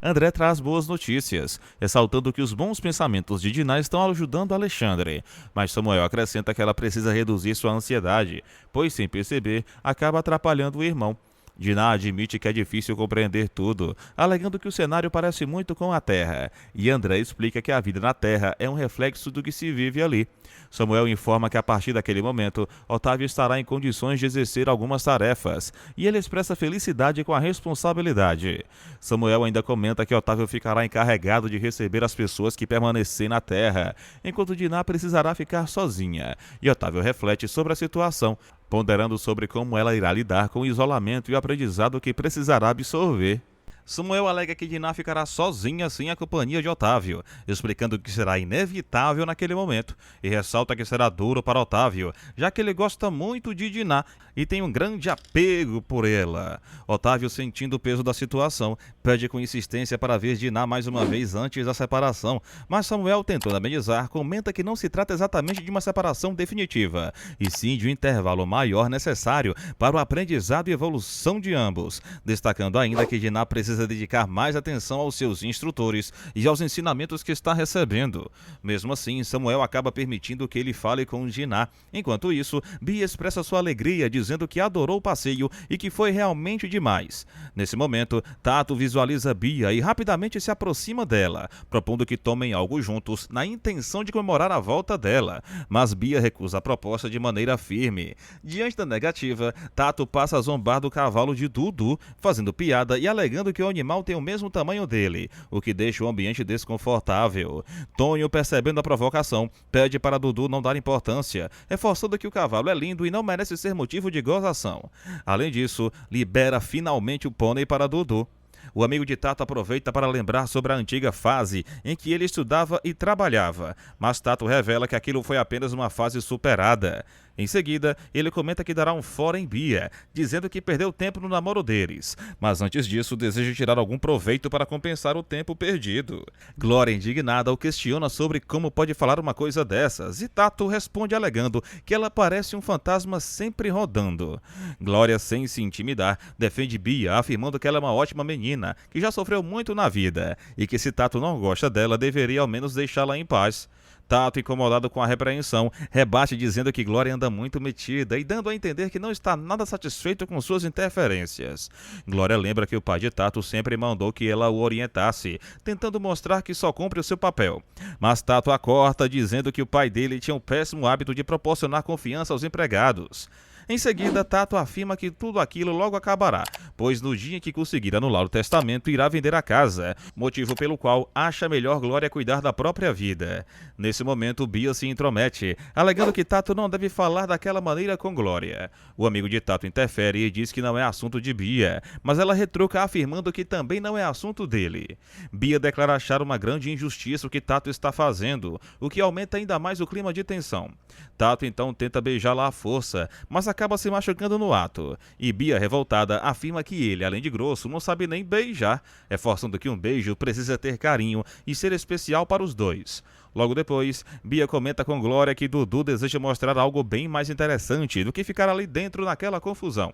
André traz boas notícias, ressaltando que os bons pensamentos de Diná estão ajudando Alexandre, mas Samuel acrescenta que ela precisa reduzir sua ansiedade, pois sem perceber, acaba atrapalhando o irmão. Diná admite que é difícil compreender tudo, alegando que o cenário parece muito com a Terra, e André explica que a vida na Terra é um reflexo do que se vive ali. Samuel informa que a partir daquele momento, Otávio estará em condições de exercer algumas tarefas, e ele expressa felicidade com a responsabilidade. Samuel ainda comenta que Otávio ficará encarregado de receber as pessoas que permanecerem na Terra, enquanto Diná precisará ficar sozinha, e Otávio reflete sobre a situação, ponderando sobre como ela irá lidar com o isolamento e o aprendizado que precisará absorver. Samuel alega que Diná ficará sozinha sem a companhia de Otávio, explicando que será inevitável naquele momento, e ressalta que será duro para Otávio, já que ele gosta muito de Diná e tem um grande apego por ela. Otávio, sentindo o peso da situação, pede com insistência para ver Diná mais uma vez antes da separação, mas Samuel, tentando amenizar, comenta que não se trata exatamente de uma separação definitiva, e sim de um intervalo maior necessário para o aprendizado e evolução de ambos, destacando ainda que Diná precisa dedicar mais atenção aos seus instrutores e aos ensinamentos que está recebendo. Mesmo assim, Samuel acaba permitindo que ele fale com Diná. Enquanto isso, Bia expressa sua alegria, dizendo que adorou o passeio e que foi realmente demais. Nesse momento, Tato visualiza Bia e rapidamente se aproxima dela, propondo que tomem algo juntos, na intenção de comemorar a volta dela, mas Bia recusa a proposta de maneira firme. Diante da negativa, Tato passa a zombar do cavalo de Dudu, fazendo piada e alegando que o animal tem o mesmo tamanho dele, o que deixa o ambiente desconfortável. Tonho, percebendo a provocação, pede para Dudu não dar importância, reforçando que o cavalo é lindo e não merece ser motivo de gozação. Além disso, libera finalmente o pônei para Dudu. O amigo de Tato aproveita para lembrar sobre a antiga fase em que ele estudava e trabalhava, mas Tato revela que aquilo foi apenas uma fase superada. Em seguida, ele comenta que dará um fora em Bia, dizendo que perdeu tempo no namoro deles, mas antes disso deseja tirar algum proveito para compensar o tempo perdido. Glória, indignada, o questiona sobre como pode falar uma coisa dessas, e Tato responde alegando que ela parece um fantasma sempre rodando. Glória, sem se intimidar, defende Bia, afirmando que ela é uma ótima menina, que já sofreu muito na vida, e que se Tato não gosta dela, deveria ao menos deixá-la em paz. Tato, incomodado com a repreensão, rebate dizendo que Glória anda muito metida e dando a entender que não está nada satisfeito com suas interferências. Glória lembra que o pai de Tato sempre mandou que ela o orientasse, tentando mostrar que só cumpre o seu papel. Mas Tato a corta, dizendo que o pai dele tinha o péssimo hábito de proporcionar confiança aos empregados. Em seguida, Tato afirma que tudo aquilo logo acabará, pois no dia em que conseguir anular o testamento, irá vender a casa, motivo pelo qual acha melhor Glória cuidar da própria vida. Nesse momento, Bia se intromete, alegando que Tato não deve falar daquela maneira com Glória. O amigo de Tato interfere e diz que não é assunto de Bia, mas ela retruca afirmando que também não é assunto dele. Bia declara achar uma grande injustiça o que Tato está fazendo, o que aumenta ainda mais o clima de tensão. Tato então tenta beijá-la à força, mas acaba se machucando no ato, e Bia, revoltada, afirma que ele, além de grosso, não sabe nem beijar, reforçando que um beijo precisa ter carinho e ser especial para os dois. Logo depois, Bia comenta com Glória que Dudu deseja mostrar algo bem mais interessante do que ficar ali dentro naquela confusão.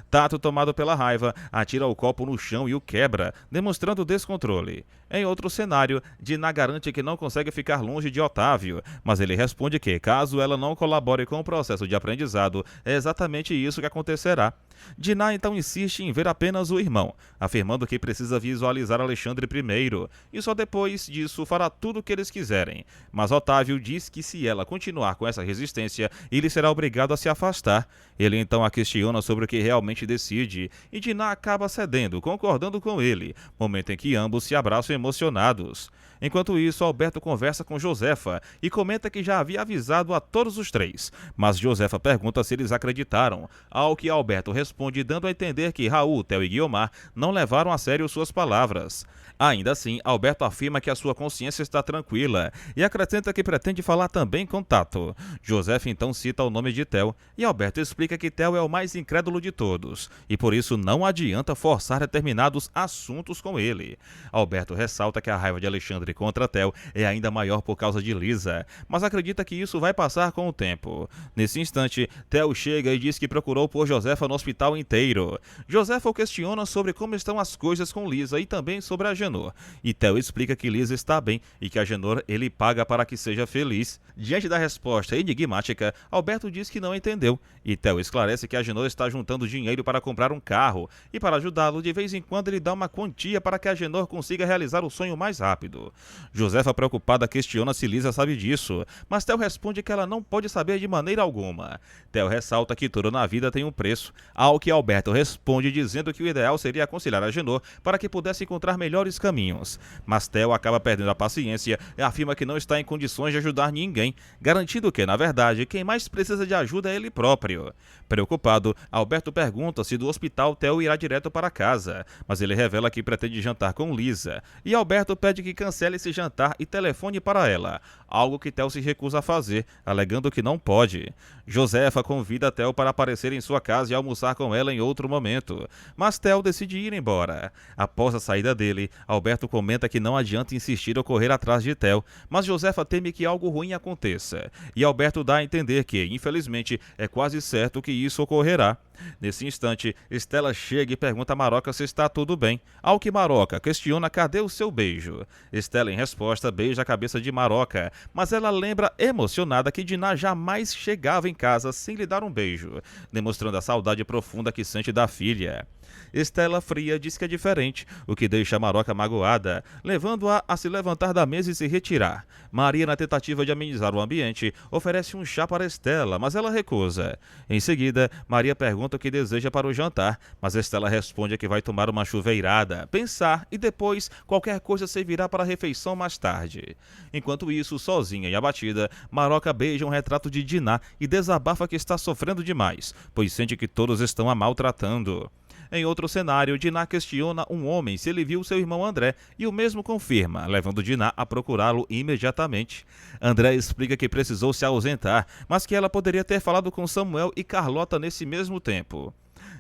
Tato, tomado pela raiva, atira o copo no chão e o quebra, demonstrando descontrole. Em outro cenário, Diná garante que não consegue ficar longe de Otávio, mas ele responde que, caso ela não colabore com o processo de aprendizado, é exatamente isso que acontecerá. Diná então insiste em ver apenas o irmão, afirmando que precisa visualizar Alexandre primeiro, e só depois disso fará tudo o que eles quiserem. Mas Otávio diz que se ela continuar com essa resistência, ele será obrigado a se afastar. Ele então a questiona sobre o que realmente decide, e Diná acaba cedendo, concordando com ele, momento em que ambos se abraçam emocionados. Enquanto isso, Alberto conversa com Josefa e comenta que já havia avisado a todos os três, mas Josefa pergunta se eles acreditaram, ao que Alberto responde dando a entender que Raul, Theo e Guiomar não levaram a sério suas palavras. Ainda assim, Alberto afirma que a sua consciência está tranquila e acrescenta que pretende falar também com Tato. Josefa então cita o nome de Theo e Alberto explica que Theo é o mais incrédulo de todos e por isso não adianta forçar determinados assuntos com ele. Alberto ressalta que a raiva de Alexandre contra Theo é ainda maior por causa de Lisa, mas acredita que isso vai passar com o tempo. Nesse instante, Theo chega e diz que procurou por Josefa no hospital inteiro. Josefa o questiona sobre como estão as coisas com Lisa e também sobre Agenor, e Theo explica que Lisa está bem e que Agenor ele paga para que seja feliz. Diante da resposta enigmática, Alberto diz que não entendeu, e Theo esclarece que Agenor está juntando dinheiro para comprar um carro, e para ajudá-lo, de vez em quando ele dá uma quantia para que Agenor consiga realizar o sonho mais rápido. Josefa, preocupada, questiona se Lisa sabe disso, mas Theo responde que ela não pode saber de maneira alguma. Theo ressalta que tudo na vida tem um preço, ao que Alberto responde dizendo que o ideal seria aconselhar Agenor para que pudesse encontrar melhores caminhos. Mas Theo acaba perdendo a paciência e afirma que não está em condições de ajudar ninguém, garantindo que, na verdade, quem mais precisa de ajuda é ele próprio. Preocupado, Alberto pergunta se do hospital Theo irá direto para casa, mas ele revela que pretende jantar com Lisa, e Alberto pede que cancele esse jantar e telefone para ela, algo que Theo se recusa a fazer, alegando que não pode. Josefa convida Theo para aparecer em sua casa e almoçar com ela em outro momento, mas Theo decide ir embora. Após a saída dele, Alberto comenta que não adianta insistir ou correr atrás de Theo, mas Josefa teme que algo ruim aconteça, e Alberto dá a entender que, infelizmente, é quase certo que isso ocorrerá. Nesse instante, Stella chega e pergunta a Maroca se está tudo bem, ao que Maroca questiona cadê o seu beijo. Stella, em resposta, beija a cabeça de Maroca, mas ela lembra emocionada que Diná jamais chegava em casa sem lhe dar um beijo, demonstrando a saudade profunda que sente da filha. Stella, fria, diz que é diferente, o que deixa Maroca magoada, levando-a a se levantar da mesa e se retirar. Maria, na tentativa de amenizar o ambiente, oferece um chá para Stella, mas ela recusa. Em seguida, Maria pergunta o que deseja para o jantar, mas Stella responde que vai tomar uma chuveirada, pensar e depois qualquer coisa servirá para a refeição mais tarde. Enquanto isso, sozinha e abatida, Maroca beija um retrato de Diná e desabafa que está sofrendo demais, pois sente que todos estão a maltratando. Em outro cenário, Diná questiona um homem se ele viu seu irmão André e o mesmo confirma, levando Diná a procurá-lo imediatamente. André explica que precisou se ausentar, mas que ela poderia ter falado com Samuel e Carlota nesse mesmo tempo.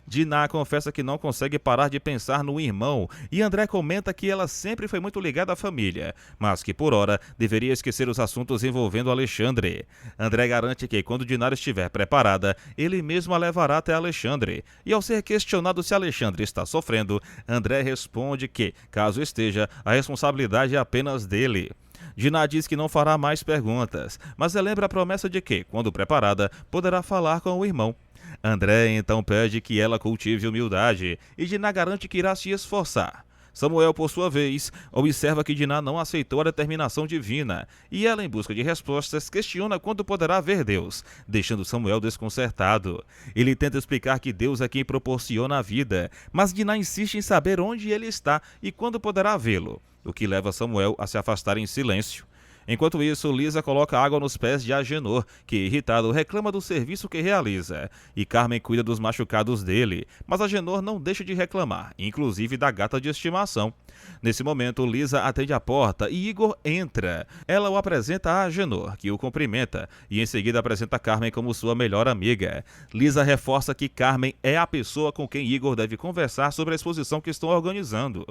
Diná confessa que não consegue parar de pensar no irmão e André comenta que ela sempre foi muito ligada à família, mas que por hora deveria esquecer os assuntos envolvendo Alexandre. André garante que quando Diná estiver preparada, ele mesmo a levará até Alexandre, e ao ser questionado se Alexandre está sofrendo, André responde que, caso esteja, a responsabilidade é apenas dele. Diná diz que não fará mais perguntas, mas relembra a promessa de que, quando preparada, poderá falar com o irmão. André então pede que ela cultive humildade e Diná garante que irá se esforçar. Samuel, por sua vez, observa que Diná não aceitou a determinação divina e ela, em busca de respostas, questiona quando poderá ver Deus, deixando Samuel desconcertado. Ele tenta explicar que Deus é quem proporciona a vida, mas Diná insiste em saber onde ele está e quando poderá vê-lo, o que leva Samuel a se afastar em silêncio. Enquanto isso, Lisa coloca água nos pés de Agenor, que, irritado, reclama do serviço que realiza, e Carmen cuida dos machucados dele, mas Agenor não deixa de reclamar, inclusive da gata de estimação. Nesse momento, Lisa atende a porta e Igor entra. Ela o apresenta a Agenor, que o cumprimenta, e em seguida apresenta Carmen como sua melhor amiga. Lisa reforça que Carmen é a pessoa com quem Igor deve conversar sobre a exposição que estão organizando.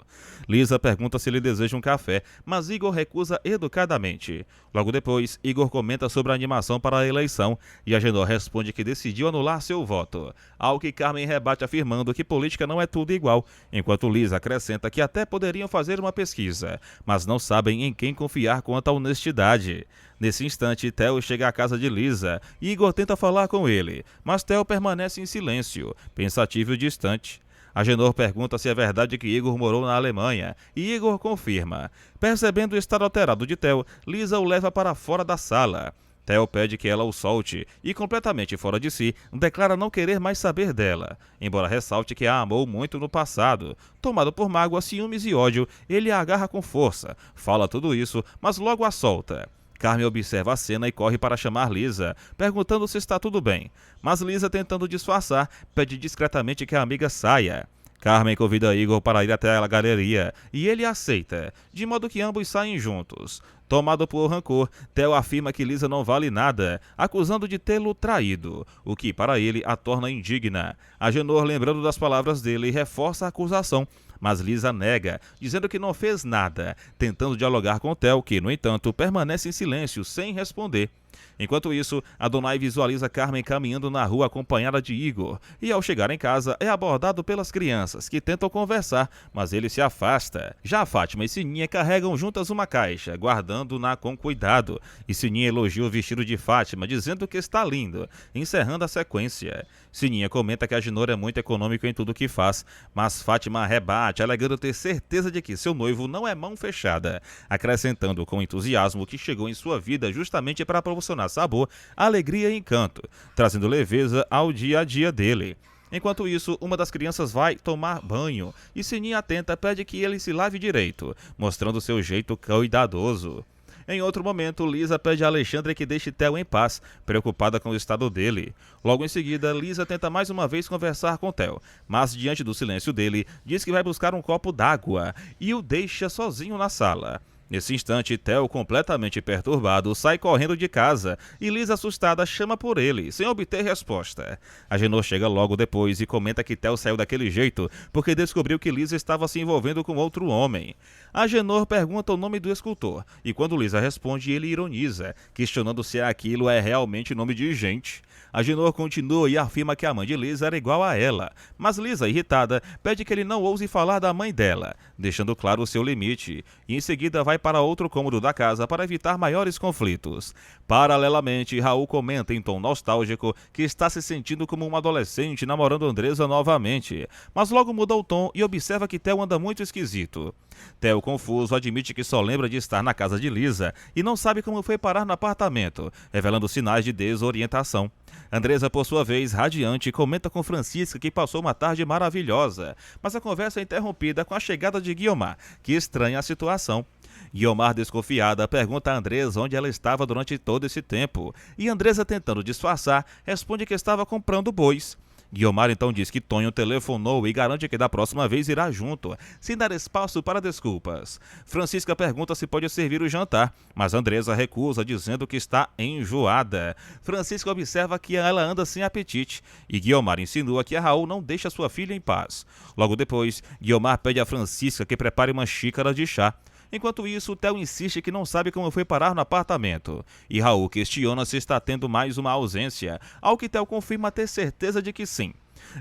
Lisa pergunta se ele deseja um café, mas Igor recusa educadamente. Logo depois, Igor comenta sobre a animação para a eleição e Agenor responde que decidiu anular seu voto, ao que Carmen rebate afirmando que política não é tudo igual, enquanto Lisa acrescenta que até poderiam fazer uma pesquisa, mas não sabem em quem confiar quanto à honestidade. Nesse instante, Theo chega à casa de Lisa e Igor tenta falar com ele, mas Theo permanece em silêncio, pensativo e distante. Agenor pergunta se é verdade que Igor morou na Alemanha, e Igor confirma. Percebendo o estado alterado de Theo, Lisa o leva para fora da sala. Theo pede que ela o solte, e completamente fora de si, declara não querer mais saber dela, embora ressalte que a amou muito no passado. Tomado por mágoa, ciúmes e ódio, ele a agarra com força, fala tudo isso, mas logo a solta. Carmen observa a cena e corre para chamar Lisa, perguntando se está tudo bem, mas Lisa, tentando disfarçar, pede discretamente que a amiga saia. Carmen convida Igor para ir até a galeria e ele aceita, de modo que ambos saem juntos. Tomado por rancor, Theo afirma que Lisa não vale nada, acusando de tê-lo traído, o que para ele a torna indigna. Agenor, lembrando das palavras dele, reforça a acusação, mas Lisa nega, dizendo que não fez nada, tentando dialogar com Theo, que, no entanto, permanece em silêncio, sem responder. Enquanto isso, Adonai visualiza Carmen caminhando na rua acompanhada de Igor, e ao chegar em casa é abordado pelas crianças, que tentam conversar, mas ele se afasta. Já Fátima e Sininha carregam juntas uma caixa, guardando-na com cuidado, e Sininha elogia o vestido de Fátima, dizendo que está lindo, encerrando a sequência. Sininha comenta que Agenor é muito econômico em tudo o que faz, mas Fátima rebate, alegando ter certeza de que seu noivo não é mão fechada, acrescentando com entusiasmo que chegou em sua vida justamente para proporcionar sabor, alegria e encanto, trazendo leveza ao dia a dia dele. Enquanto isso, uma das crianças vai tomar banho e Sininha atenta pede que ele se lave direito, mostrando seu jeito cuidadoso. Em outro momento, Lisa pede a Alexandre que deixe Theo em paz, preocupada com o estado dele. Logo em seguida, Lisa tenta mais uma vez conversar com Theo, mas diante do silêncio dele, diz que vai buscar um copo d'água e o deixa sozinho na sala. Nesse instante, Theo, completamente perturbado, sai correndo de casa e Lisa, assustada, chama por ele, sem obter resposta. Agenor chega logo depois e comenta que Theo saiu daquele jeito porque descobriu que Lisa estava se envolvendo com outro homem. Agenor pergunta o nome do escultor e quando Lisa responde, ele ironiza, questionando se aquilo é realmente nome de gente. Agenor continua e afirma que a mãe de Lisa era igual a ela, mas Lisa, irritada, pede que ele não ouse falar da mãe dela, deixando claro o seu limite, e em seguida vai para outro cômodo da casa para evitar maiores conflitos. Paralelamente, Raul comenta em tom nostálgico que está se sentindo como um adolescente namorando Andresa novamente, mas logo muda o tom e observa que Theo anda muito esquisito. Theo, confuso, admite que só lembra de estar na casa de Lisa e não sabe como foi parar no apartamento, revelando sinais de desorientação. Andresa, por sua vez, radiante, comenta com Francisca que passou uma tarde maravilhosa, mas a conversa é interrompida com a chegada de Guiomar, que estranha a situação. Guiomar, desconfiada, pergunta a Andresa onde ela estava durante todo esse tempo, e Andresa, tentando disfarçar, responde que estava comprando bois. Guiomar então diz que Tonho telefonou e garante que da próxima vez irá junto, sem dar espaço para desculpas. Francisca pergunta se pode servir o jantar, mas Andresa recusa, dizendo que está enjoada. Francisca observa que ela anda sem apetite e Guiomar insinua que a Raul não deixa sua filha em paz. Logo depois, Guiomar pede a Francisca que prepare uma xícara de chá. Enquanto isso, Theo insiste que não sabe como foi parar no apartamento, e Raul questiona se está tendo mais uma ausência, ao que Theo confirma ter certeza de que sim.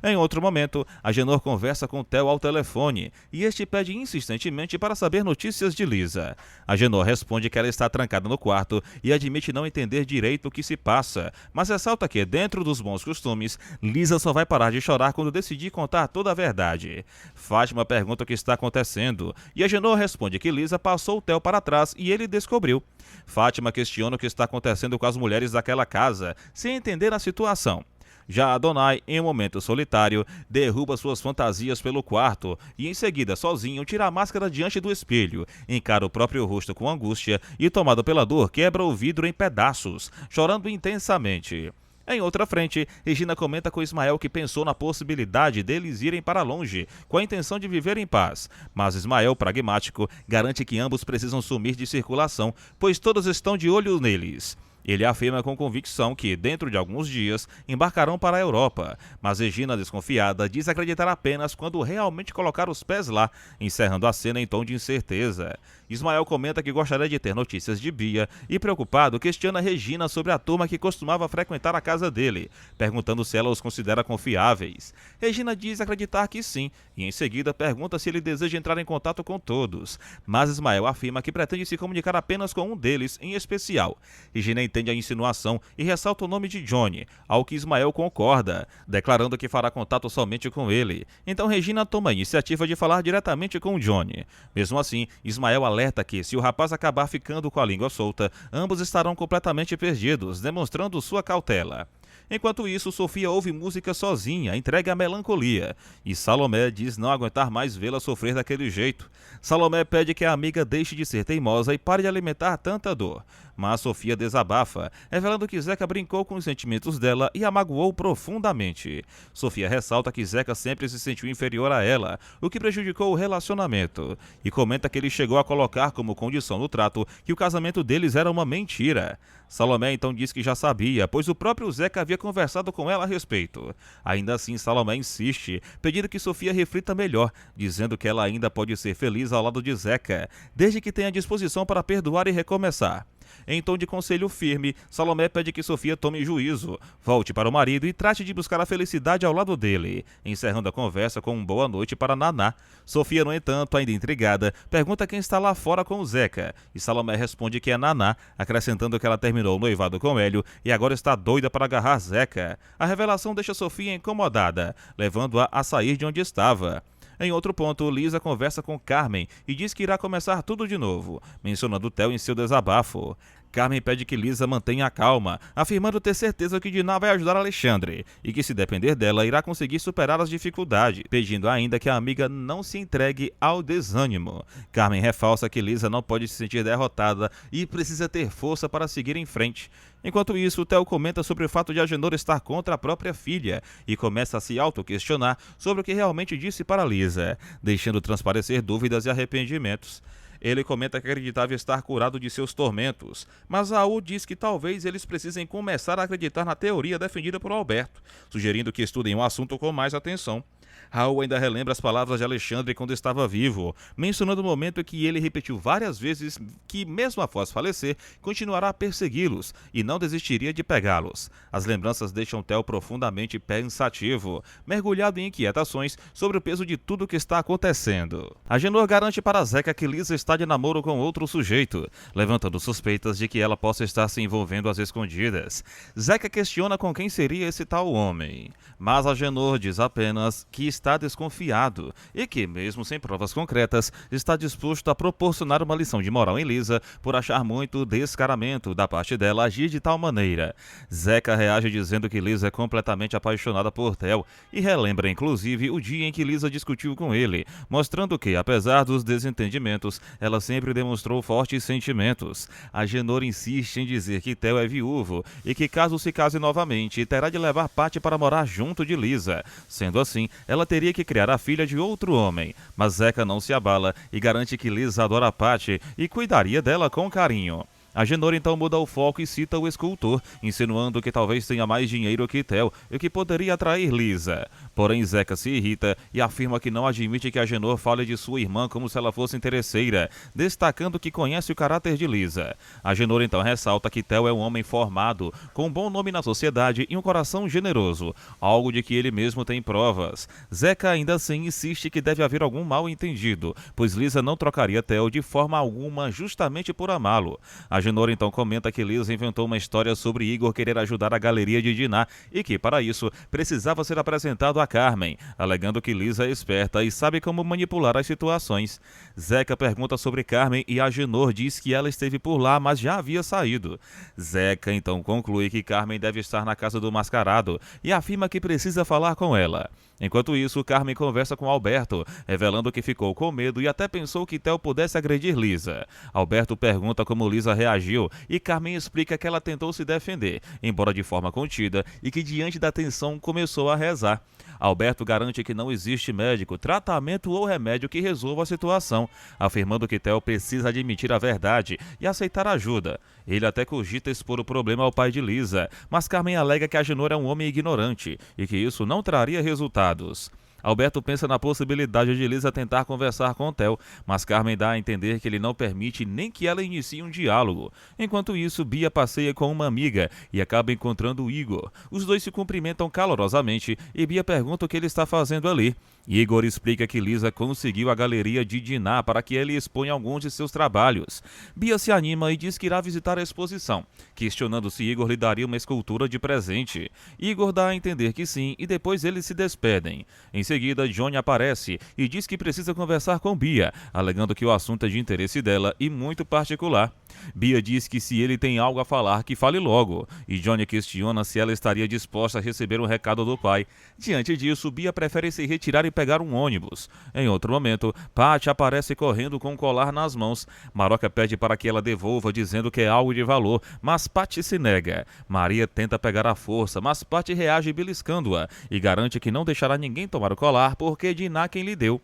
Em outro momento, Agenor conversa com Theo ao telefone e este pede insistentemente para saber notícias de Lisa. Agenor responde que ela está trancada no quarto e admite não entender direito o que se passa, mas ressalta que, dentro dos bons costumes, Lisa só vai parar de chorar quando decidir contar toda a verdade. Fátima pergunta o que está acontecendo e Agenor responde que Lisa passou o Theo para trás e ele descobriu. Fátima questiona o que está acontecendo com as mulheres daquela casa, sem entender a situação. Já Adonai, em um momento solitário, derruba suas fantasias pelo quarto e em seguida, sozinho, tira a máscara diante do espelho, encara o próprio rosto com angústia e, tomado pela dor, quebra o vidro em pedaços, chorando intensamente. Em outra frente, Regina comenta com Ismael que pensou na possibilidade deles irem para longe, com a intenção de viver em paz, mas Ismael, pragmático, garante que ambos precisam sumir de circulação, pois todos estão de olho neles. Ele afirma com convicção que, dentro de alguns dias, embarcarão para a Europa, mas Regina, desconfiada, diz acreditar apenas quando realmente colocar os pés lá, encerrando a cena em tom de incerteza. Ismael comenta que gostaria de ter notícias de Bia e, preocupado, questiona Regina sobre a turma que costumava frequentar a casa dele, perguntando se ela os considera confiáveis. Regina diz acreditar que sim, e em seguida pergunta se ele deseja entrar em contato com todos, mas Ismael afirma que pretende se comunicar apenas com um deles, em especial. Regina entende a insinuação e ressalta o nome de Johnny, ao que Ismael concorda, declarando que fará contato somente com ele. Então Regina toma a iniciativa de falar diretamente com Johnny. Mesmo assim, Ismael alerta que, se o rapaz acabar ficando com a língua solta, ambos estarão completamente perdidos, demonstrando sua cautela. Enquanto isso, Sofia ouve música sozinha, entregue à melancolia, e Salomé diz não aguentar mais vê-la sofrer daquele jeito. Salomé pede que a amiga deixe de ser teimosa e pare de alimentar tanta dor, mas Sofia desabafa, revelando que Zeca brincou com os sentimentos dela e a magoou profundamente. Sofia ressalta que Zeca sempre se sentiu inferior a ela, o que prejudicou o relacionamento, e comenta que ele chegou a colocar como condição no trato que o casamento deles era uma mentira. Salomé então diz que já sabia, pois o próprio Zeca havia conversado com ela a respeito. Ainda assim, Salomé insiste, pedindo que Sofia reflita melhor, dizendo que ela ainda pode ser feliz ao lado de Zeca, desde que tenha disposição para perdoar e recomeçar. Em tom de conselho firme, Salomé pede que Sofia tome juízo, volte para o marido e trate de buscar a felicidade ao lado dele, encerrando a conversa com um boa noite para Naná. Sofia, no entanto, ainda intrigada, pergunta quem está lá fora com o Zeca, e Salomé responde que é Naná, acrescentando que ela terminou o noivado com Hélio e agora está doida para agarrar Zeca. A revelação deixa Sofia incomodada, levando-a a sair de onde estava. Em outro ponto, Lisa conversa com Carmen e diz que irá começar tudo de novo, mencionando Theo em seu desabafo. Carmen pede que Lisa mantenha a calma, afirmando ter certeza que Diná vai ajudar Alexandre e que, se depender dela, irá conseguir superar as dificuldades, pedindo ainda que a amiga não se entregue ao desânimo. Carmen reforça que Lisa não pode se sentir derrotada e precisa ter força para seguir em frente. Enquanto isso, Theo comenta sobre o fato de Agenor estar contra a própria filha e começa a se auto-questionar sobre o que realmente disse para Lisa, deixando transparecer dúvidas e arrependimentos. Ele comenta que acreditava estar curado de seus tormentos, mas Raul diz que talvez eles precisem começar a acreditar na teoria defendida por Alberto, sugerindo que estudem o assunto com mais atenção. Raul ainda relembra as palavras de Alexandre quando estava vivo, mencionando o momento em que ele repetiu várias vezes que, mesmo após falecer, continuará a persegui-los e não desistiria de pegá-los. As lembranças deixam Theo profundamente pensativo, mergulhado em inquietações sobre o peso de tudo o que está acontecendo. Agenor garante para Zeca que Lisa está de namoro com outro sujeito, levantando suspeitas de que ela possa estar se envolvendo às escondidas. Zeca questiona com quem seria esse tal homem, mas Agenor diz apenas que está desconfiado e que, mesmo sem provas concretas, está disposto a proporcionar uma lição de moral em Lisa por achar muito descaramento da parte dela agir de tal maneira. Zeca reage dizendo que Lisa é completamente apaixonada por Theo e relembra inclusive o dia em que Lisa discutiu com ele, mostrando que, apesar dos desentendimentos, ela sempre demonstrou fortes sentimentos. Agenor insiste em dizer que Theo é viúvo e que, caso se case novamente, terá de levar Patty para morar junto de Lisa. Sendo assim, ela teria que criar a filha de outro homem, mas Zeca não se abala e garante que Lisa adora Patty e cuidaria dela com carinho. Agenor então muda o foco e cita o escultor, insinuando que talvez tenha mais dinheiro que Theo e que poderia atrair Lisa. Porém, Zeca se irrita e afirma que não admite que Agenor fale de sua irmã como se ela fosse interesseira, destacando que conhece o caráter de Lisa. Agenor então ressalta que Theo é um homem formado, com um bom nome na sociedade e um coração generoso, algo de que ele mesmo tem provas. Zeca ainda assim insiste que deve haver algum mal-entendido, pois Lisa não trocaria Theo de forma alguma justamente por amá-lo. Agenor então comenta que Lisa inventou uma história sobre Igor querer ajudar a galeria de Diná e que, para isso, precisava ser apresentado a Carmen, alegando que Lisa é esperta e sabe como manipular as situações. Zeca pergunta sobre Carmen e Agenor diz que ela esteve por lá, mas já havia saído. Zeca então conclui que Carmen deve estar na casa do mascarado e afirma que precisa falar com ela. Enquanto isso, Carmen conversa com Alberto, revelando que ficou com medo e até pensou que Theo pudesse agredir Lisa. Alberto pergunta como Lisa reagiu e Carmen explica que ela tentou se defender, embora de forma contida, e que diante da tensão começou a rezar. Alberto garante que não existe médico, tratamento ou remédio que resolva a situação, afirmando que Theo precisa admitir a verdade e aceitar ajuda. Ele até cogita expor o problema ao pai de Lisa, mas Carmen alega que Agenor é um homem ignorante e que isso não traria resultados. Alberto pensa na possibilidade de Lisa tentar conversar com Theo, mas Carmen dá a entender que ele não permite nem que ela inicie um diálogo. Enquanto isso, Bia passeia com uma amiga e acaba encontrando Igor. Os dois se cumprimentam calorosamente e Bia pergunta o que ele está fazendo ali. Igor explica que Lisa conseguiu a galeria de Diná para que ele exponha alguns de seus trabalhos. Bia se anima e diz que irá visitar a exposição, questionando se Igor lhe daria uma escultura de presente. Igor dá a entender que sim e depois eles se despedem. Em seguida, Johnny aparece e diz que precisa conversar com Bia, alegando que o assunto é de interesse dela e muito particular. Bia diz que se ele tem algo a falar, que fale logo, e Johnny questiona se ela estaria disposta a receber um recado do pai. Diante disso, Bia prefere se retirar e pegar um ônibus. Em outro momento, Patty aparece correndo com um colar nas mãos. Maroca pede para que ela devolva, dizendo que é algo de valor, mas Patty se nega. Maria tenta pegar à força, mas Patty reage beliscando-a e garante que não deixará ninguém tomar o colar porque é Dinah quem lhe deu.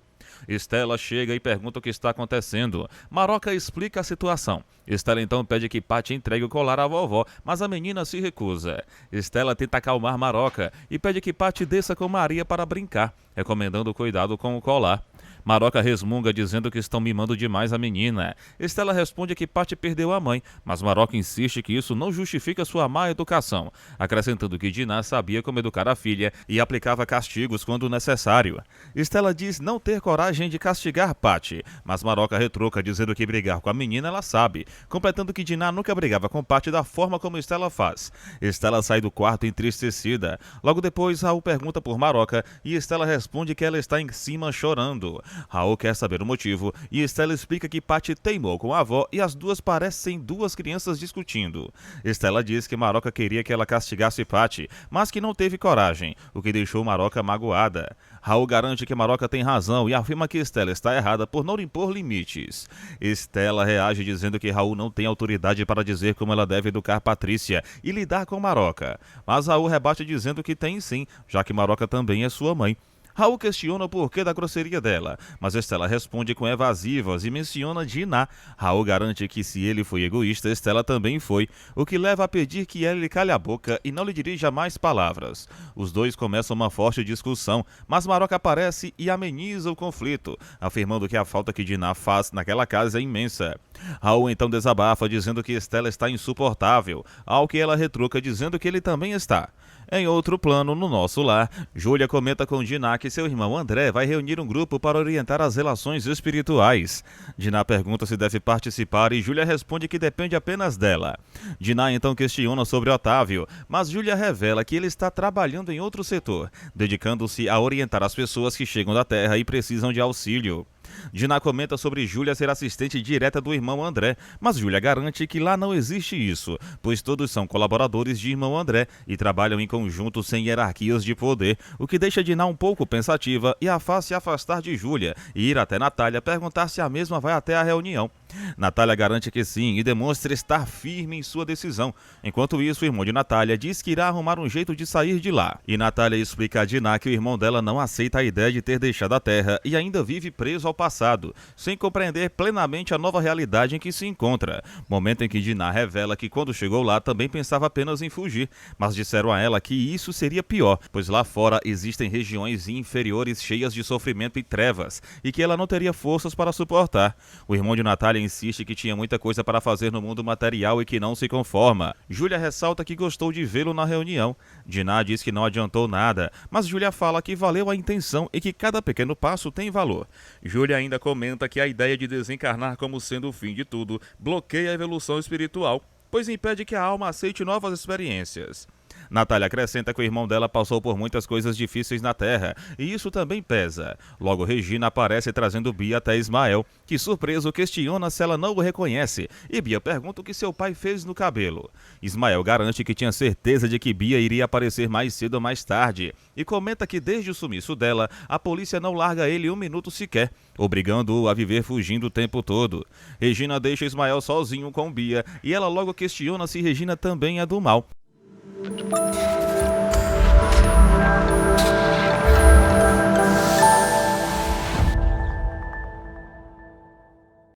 Stella chega e pergunta o que está acontecendo. Maroca explica a situação. Stella então pede que Patty entregue o colar à vovó, mas a menina se recusa. Stella tenta acalmar Maroca e pede que Patty desça com Maria para brincar, recomendando cuidado com o colar. Maroca resmunga dizendo que estão mimando demais a menina. Stella responde que Patty perdeu a mãe, mas Maroca insiste que isso não justifica sua má educação, acrescentando que Dinah sabia como educar a filha e aplicava castigos quando necessário. Stella diz não ter coragem de castigar Patty, mas Maroca retruca dizendo que brigar com a menina ela sabe, completando que Dinah nunca brigava com Patty da forma como Stella faz. Stella sai do quarto entristecida. Logo depois, Raul pergunta por Maroca e Stella responde que ela está em cima chorando. Raul quer saber o motivo e Stella explica que Patty teimou com a avó e as duas parecem duas crianças discutindo. Stella diz que Maroca queria que ela castigasse Patty, mas que não teve coragem, o que deixou Maroca magoada. Raul garante que Maroca tem razão e afirma que Stella está errada por não impor limites. Stella reage dizendo que Raul não tem autoridade para dizer como ela deve educar Patrícia e lidar com Maroca, mas Raul rebate dizendo que tem sim, já que Maroca também é sua mãe. Raul questiona o porquê da grosseria dela, mas Stella responde com evasivas e menciona Dinah. Raul garante que se ele foi egoísta, Stella também foi, o que leva a pedir que ela lhe calhe a boca e não lhe dirija mais palavras. Os dois começam uma forte discussão, mas Maroca aparece e ameniza o conflito, afirmando que a falta que Dinah faz naquela casa é imensa. Raul então desabafa dizendo que Stella está insuportável, ao que ela retruca dizendo que ele também está. Em outro plano, no nosso lar, Júlia comenta com Dinah que seu irmão André vai reunir um grupo para orientar as relações espirituais. Dinah pergunta se deve participar e Júlia responde que depende apenas dela. Dinah então questiona sobre Otávio, mas Júlia revela que ele está trabalhando em outro setor, dedicando-se a orientar as pessoas que chegam da Terra e precisam de auxílio. Dinah comenta sobre Júlia ser assistente direta do irmão André, mas Júlia garante que lá não existe isso, pois todos são colaboradores de irmão André e trabalham em conjunto sem hierarquias de poder, o que deixa Dinah um pouco pensativa e a faz se afastar de Júlia e ir até Natália perguntar se a mesma vai até a reunião. Natália garante que sim e demonstra estar firme em sua decisão. Enquanto isso, o irmão de Natália diz que irá arrumar um jeito de sair de lá. E Natália explica a Dinah que o irmão dela não aceita a ideia de ter deixado a Terra e ainda vive preso ao passado, sem compreender plenamente a nova realidade em que se encontra. Momento em que Dinah revela que quando chegou lá também pensava apenas em fugir, mas disseram a ela que isso seria pior, pois lá fora existem regiões inferiores cheias de sofrimento e trevas, e que ela não teria forças para suportar. O irmão de Natália insiste que tinha muita coisa para fazer no mundo material e que não se conforma. Júlia ressalta que gostou de vê-lo na reunião. Dinah diz que não adiantou nada, mas Júlia fala que valeu a intenção e que cada pequeno passo tem valor. Júlia ainda comenta que a ideia de desencarnar como sendo o fim de tudo bloqueia a evolução espiritual, pois impede que a alma aceite novas experiências. Natália acrescenta que o irmão dela passou por muitas coisas difíceis na Terra, e isso também pesa. Logo, Regina aparece trazendo Bia até Ismael, que surpreso questiona se ela não o reconhece, e Bia pergunta o que seu pai fez no cabelo. Ismael garante que tinha certeza de que Bia iria aparecer mais cedo ou mais tarde, e comenta que desde o sumiço dela, a polícia não larga ele um minuto sequer, obrigando-o a viver fugindo o tempo todo. Regina deixa Ismael sozinho com Bia, e ela logo questiona se Regina também é do mal.